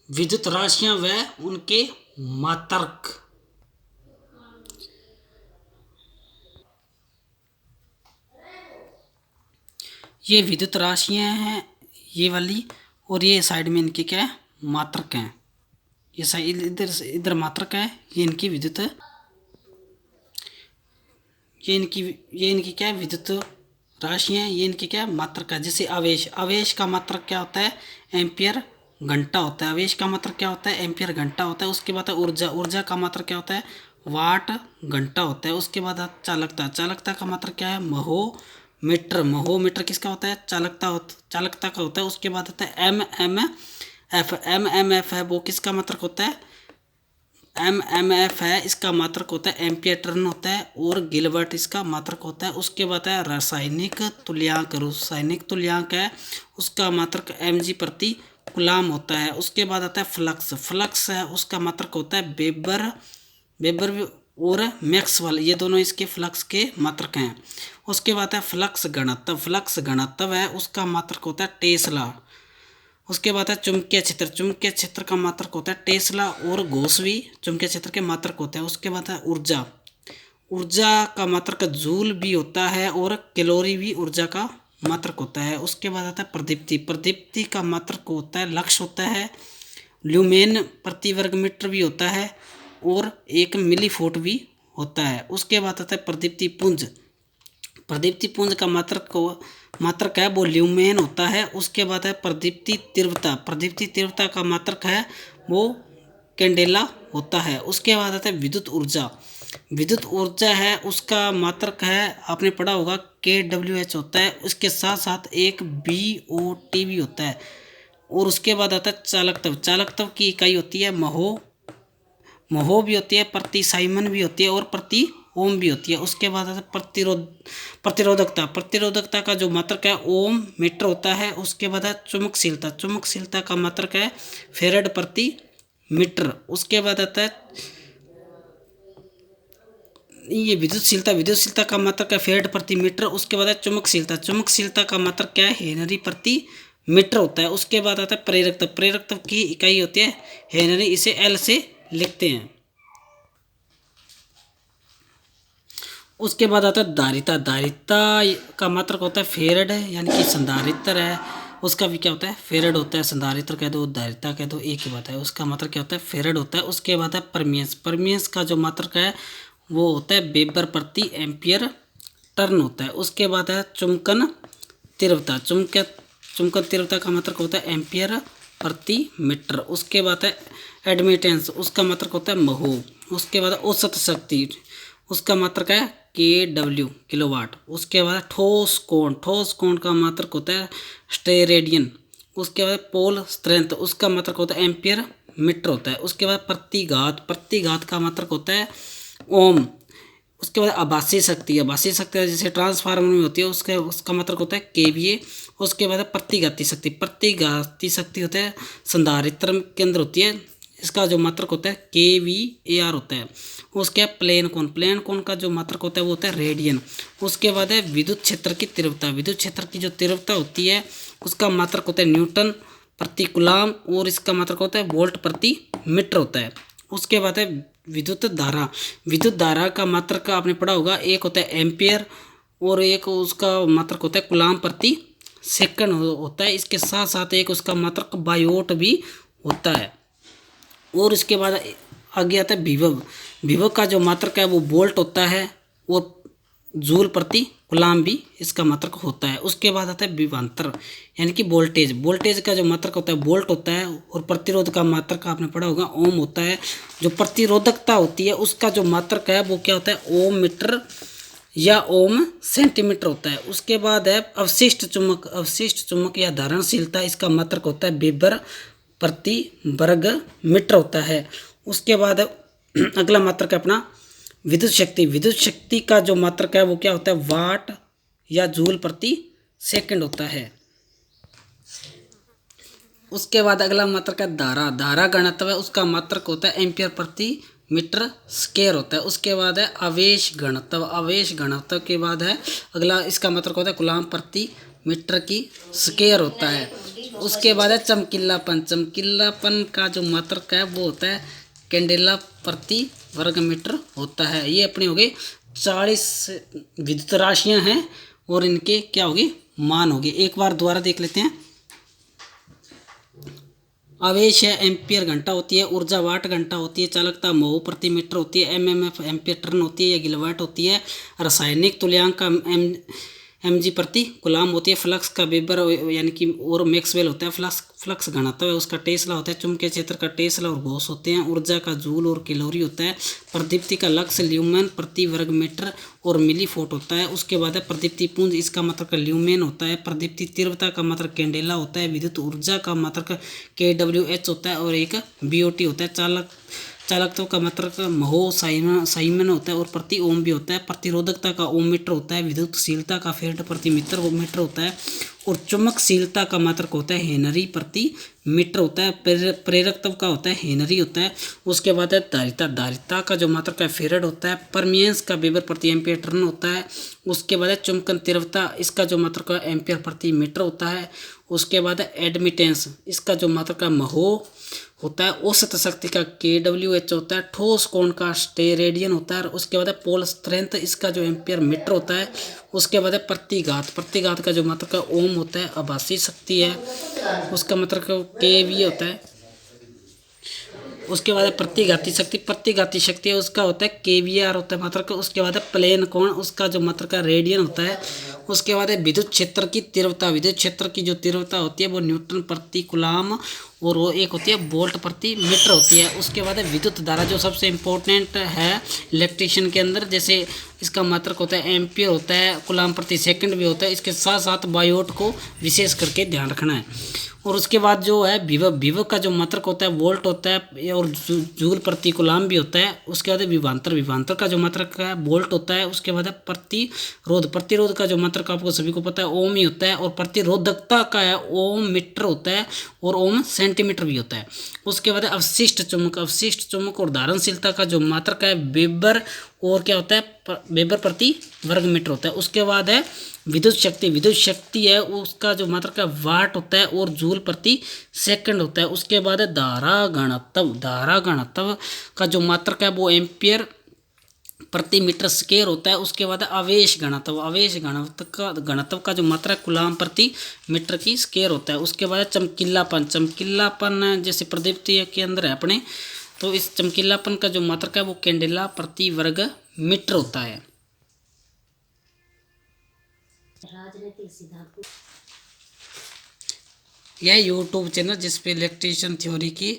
विद्युत राशियां व उनके मात्रक। ये विद्युत राशियां हैं ये वाली, और ये साइड में इनके क्या है, मात्रक हैं। ये साइड इधर इधर मात्रक है, ये इनकी विद्युत, ये इनकी क्या है, विद्युत राशियां हैं, ये इनकी क्या है, मात्रक है। जैसे आवेश, आवेश का मात्रक क्या होता है, एम्पियर घंटा होता है। आवेश का मात्रक क्या होता है, एम्पियर घंटा होता है। उसके बाद ऊर्जा, ऊर्जा का मात्रक क्या होता है, वाट घंटा होता है। उसके बाद चालकता, चालकता का मात्रक क्या है, महो मीटर। महो मीटर किसका होता है, चालकता का होता है। उसके बाद आता है एम एम एफ है, वो किसका मात्रक होता है, एम एफ है, इसका मात्रक होता है एम्पियर टर्न होता है। और गिलबर्ट इसका मात्रक होता है। उसके बाद है रासायनिक तुल्यांक, रासायनिक तुल्यांक है, उसका मात्रक एम जी प्रति कूलाम होता है। उसके बाद आता है फ्लक्स, फ्लक्स है, उसका मात्रक होता है वेबर, वेबर और मैक्सवेल, ये दोनों इसके फ्लक्स के मात्रक हैं। उसके बाद है फ्लक्स घनत्व, फ्लक्स घनत्व है, उसका मात्रक होता है टेस्ला। उसके बाद है चुंबकीय क्षेत्र, चुंबकीय क्षेत्र का मात्रक होता है टेस्ला और गॉस भी चुंबकीय क्षेत्र के मात्रक होते हैं। उसके बाद है ऊर्जा, ऊर्जा का मात्रक जूल भी होता है और कैलोरी भी ऊर्जा का मात्रक होता है। उसके बाद आता है प्रदीप्ति, प्रदीप्ति का मात्रक होता है लक्स होता है, ल्यूमेन प्रति वर्ग मीटर भी होता है, और 1 मिलीफोट भी होता है। उसके बाद आता है प्रदीप्ति पुंज, प्रदीप्ति पुंज का मात्रक है वो ल्यूमेन होता है। उसके बाद है प्रदीप्ति तीव्रता, प्रदीप्ति तीव्रता का मात्रक है वो कैंडेला होता है। उसके बाद आता है विद्युत ऊर्जा, विद्युत ऊर्जा है, उसका मात्रक है, आपने पढ़ा होगा KWH होता है। उसके साथ साथ एक BOT भी होता है। और उसके बाद आता है चालकत्व, चालकत्व की इकाई होती है महो, महो भी होती है, प्रति साइमन भी होती है, और प्रति ओम भी होती है। उसके बाद आता है प्रतिरोधकता, प्रतिरोधकता का जो मात्रक है ओम मीटर होता है। उसके बाद है चुंबकशीलता, चुंबकशीलता का मात्रक है फेरेड प्रति मीटर। उसके बाद आता है ये विद्युतशीलता, विद्युतशीलता का मात्रक है फेरेड प्रति मीटर। उसके बाद है चुंबकशीलता, चुंबकशीलता का मात्रक क्या है, हेनरी प्रति मीटर होता है। उसके बाद आता है प्रेरकत्व, प्रेरकत्व की इकाई होती है हेनरी, इसे L से लिखते हैं। उसके बाद आता है धारिता, धारिता का मात्रक होता है फेरेड यानी कि संधारित्र है, उसका भी क्या होता है फेरेड होता है। संधारित्र कह दो, धारिता कह दो, एक ही बात है, उसका मात्रक क्या होता है फेरेड होता है। उसके बाद है परमियंस, परमियंस का जो मात्रक है वो होता है वेबर प्रति एम्पियर टर्न होता है। उसके बाद है चुंबकन तीव्रता, चुंबकन तीव्रता का मात्रक होता है एम्पियर प्रति मीटर। उसके बाद है एडमिटेंस, उसका मात्रक होता है महो। उसके बाद औसत शक्ति, उसका मात्रक है KW किलोवाट। उसके बाद ठोस कोण, ठोस कोण का मात्रक होता है स्टेरेडियन। उसके बाद पोल स्ट्रेंथ, उसका मात्रक होता है एम्पियर मीटर होता है। उसके बाद प्रतिघात, प्रतिघात का मात्रक होता है ओम। उसके बाद आभासी शक्ति, आभासी शक्ति जैसे ट्रांसफार्मर में होती है उसका मात्रक होता है KVA। उसके बाद प्रतिघाती शक्ति, प्रतिघाती शक्ति होता है संधारित्र के अंदर होती है, इसका जो मात्रक होता है KVAR होता है। उसके बाद प्लेन कोण, प्लेन कोण का जो मात्रक होता है वो होता है रेडियन। उसके बाद है विद्युत क्षेत्र की तीव्रता, विद्युत क्षेत्र की जो तीव्रता होती है उसका मात्रक होता है न्यूटन प्रति कूलाम, और इसका मात्रक होता है वोल्ट प्रति मीटर होता है। उसके बाद है विद्युत धारा, विद्युत धारा का मात्रक आपने पढ़ा होगा, एक होता है एम्पियर और एक उसका मात्रक होता है कूलाम प्रति सेकंड होता है। इसके साथ साथ एक उसका मात्रक बायोट भी होता है। और इसके बाद आगे आता है विभव, विभव का जो मात्रक है वो वोल्ट होता है, और जूल प्रति कूलाम भी इसका मात्रक होता है। उसके बाद आता है विभवांतर यानी कि वोल्टेज, वोल्टेज का जो मात्रक होता है वोल्ट होता है, और प्रतिरोध का मात्रक आपने पढ़ा होगा ओम होता है। जो प्रतिरोधकता होती है उसका जो मात्रक है वो क्या होता है ओम मीटर या ओम सेंटीमीटर होता है। उसके बाद है अवशिष्ट चुंबक, अवशिष्ट चुंबक या धारणशीलता, इसका मात्रक होता है वेबर प्रति वर्ग मीटर होता है। उसके बाद अगला मात्रक है अपना विद्युत शक्ति, विद्युत शक्ति का जो मात्रक है वो क्या होता है वाट या जूल प्रति सेकंड होता है। उसके बाद अगला मात्रक है धारा, धारा घनत्व है, उसका मात्रक होता है एम्पियर प्रति मीटर स्क्वायर होता है। उसके बाद है आवेश घनत्व, आवेश घनत्व के बाद है अगला इसका मात्रक होता है कूलाम प्रति मीटर की स्क्वायर होता है। उसके बाद है चमकीलापन। चमकीलापन का जो मात्रक है वो होता है कैंडेला प्रति वर्ग मीटर होता है। ये अपनी हो गई 40 विद्युत राशियां हैं और इनके क्या होगी मान होगी। एक बार दोबारा देख लेते हैं। आवेश है एम्पियर घंटा होती है, ऊर्जा वाट घंटा होती है, चालकता महो प्रति मीटर होती है, एमएमएफ एम्पियर टर्न होती है या किलोवाट होती है, रासायनिक तुल्यांक का एमजी प्रति गुलाम होती है, फ्लक्स का वेबर यानी कि और मैक्सवेल होता है, फ्लक्स घनत्व है उसका टेस्ला होता है, चुंबकीय क्षेत्र का टेस्ला और गॉस होते हैं, ऊर्जा का जूल और कैलोरी होता है, प्रदीप्ति का लक्स ल्यूमेन प्रति वर्ग मीटर और मिली फोट होता है। उसके बाद है प्रदीप्ति पुंज, इसका मतलब ल्यूमेन होता है, प्रदीप्ति तीव्रता का मतलब कैंडेला होता है, विद्युत ऊर्जा का मतलब KWH होता है और एक BOT होता है, चालकत्व का मतलब महो साइमन होता है और प्रति ओम भी होता है, प्रतिरोधकता का ओम मीटर होता है, विद्युतशीलता का फेरड प्रति मीटर होता है और चुंबकशीलता का मात्रक होता है हेनरी प्रति मीटर होता है, प्रेरकत्व का होता है हेनरी होता है। उसके बाद है धारिता का जो मात्रक है फेरड होता है, परमियंस का वेबर प्रति एम्पियर टर्न होता है। उसके बाद है चुंबकन तीव्रता, इसका जो मात्रक है एम्पियर प्रति मीटर होता है। उसके बाद है एडमिटेंस, इसका जो मात्रक है महो होता है, औसत शक्ति का KWH होता है, ठोस कोण का स्टेरेडियन होता है। उसके बाद है पोल स्ट्रेंथ, इसका जो एम्पियर मीटर होता है। उसके बाद है प्रतिघात का जो मात्रक का ओम होता है, आभासी शक्ति है उसका मतलब KV होता है। उसके बाद है प्रतिघाती शक्ति है उसका होता है KVR होता है मात्रक। उसके बाद है प्लेन कोण, उसका जो मात्रक का रेडियन होता है। उसके बाद है विद्युत क्षेत्र की तीव्रता, विद्युत क्षेत्र की जो तीव्रता होती है वो न्यूटन प्रति कूलाम और वो एक होती है वोल्ट प्रति मीटर होती है। उसके बाद है विद्युत धारा, जो सबसे इम्पोर्टेंट है इलेक्ट्रिशियन के अंदर, जैसे इसका मात्रक होता है एम्पियर होता है, कूलाम प्रति सेकंड भी होता है। इसके साथ साथ वाट को विशेष करके ध्यान रखना है। और उसके बाद जो है विभव का जो मात्रक होता है वोल्ट होता है और जूल प्रति कूलाम भी होता है। उसके बाद विभवांतर का जो मात्रक है वोल्ट होता है। उसके बाद है प्रतिरोध का जो मात्रक आपको सभी को पता है ओम ही होता है और प्रतिरोधकता का है ओम मीटर होता है और ओम सेंटीमीटर भी होता है। उसके बाद अवशिष्ट चुंबक और धारणशीलता का जो मात्रक है वेबर और क्या होता है वेबर प्रति वर्ग मीटर होता है। उसके बाद है विद्युत शक्ति है उसका जो मात्रक है वाट होता है और जूल प्रति सेकंड होता है। उसके बाद है धारा घनत्व का जो मात्रक है वो एम्पियर प्रति मीटर स्क्वायर होता है। उसके बाद आवेश घनत्व का जो मात्रा है कूलाम प्रति मीटर की स्क्वायर होता है। उसके बाद चमकीलापन जैसे प्रदीप्ति के अंदर है अपने, तो इस चमकीलापन का जो मात्रक है वो कैंडेला प्रति वर्ग मीटर होता है। यह यूट्यूब चैनल जिस पे इलेक्ट्रिशियन थ्योरी की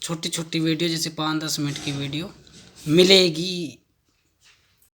छोटी छोटी वीडियो जैसे 5-10 मिनट की वीडियो मिलेगी।